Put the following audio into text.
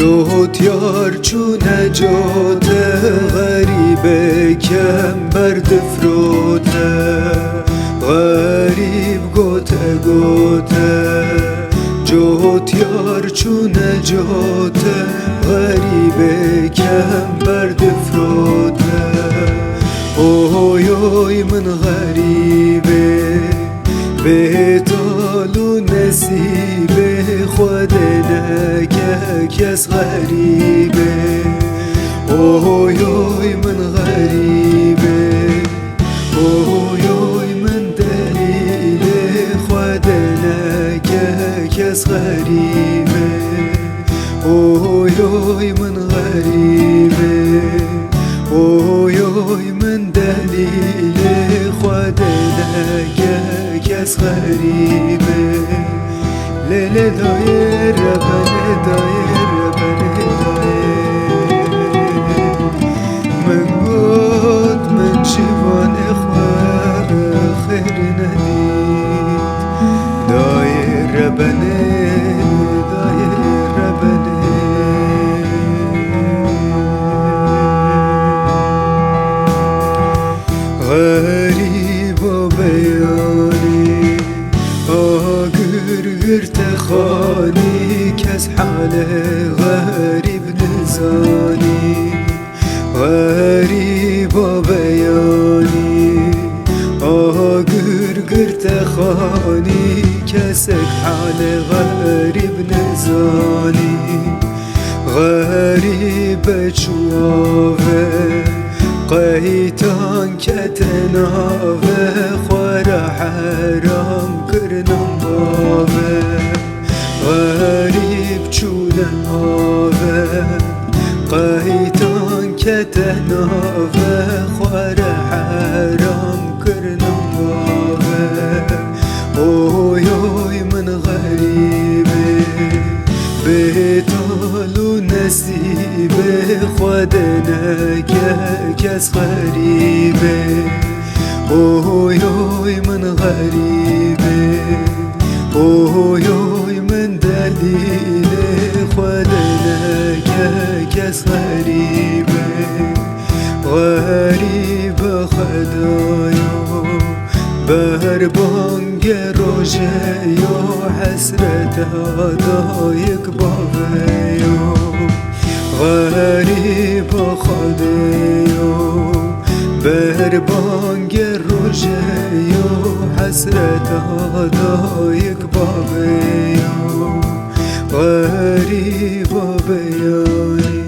جوت یار چو نجات غریب کمبر دفروته غریب گوته گوته جوت یار چو نجات غریب کمبر دفروته اوی اوی من غریبه بهتال و نصیب خود نگه کس غریبه اوی اوی من غریبه اوی اوی من دلیل خود نگه کس غریبه اوی اوی من غریبه اوی اوی من دلیل خود نگه کس غریبه لیل دایر ربنه دایر ربنه دایر من بود من شوان خواه خیر ندید دایر ربنه دایر ربنه غریب و بیانی آگر تخانی کس حال غریب نزانی غریب و بیانی آگر تخانی کس حال غریب نزانی غریب چوابه قیتان کتناوه خوار حرام کرنم باوه غریب چودن آوه قیتان کتناوه خوار حرام کرنم باوه اوی اوی من غریبه بهتال و نصیب خود نگه کس غریبه اوی اوی من غریبه اوی اوی من دلیل خود نگه کس غریبه غریب خدایا بر بانگ روژه یا حسرت دایک باویو غریب خدایا بر بانگ روژه یا حسرت دایک باویو غریب بیانی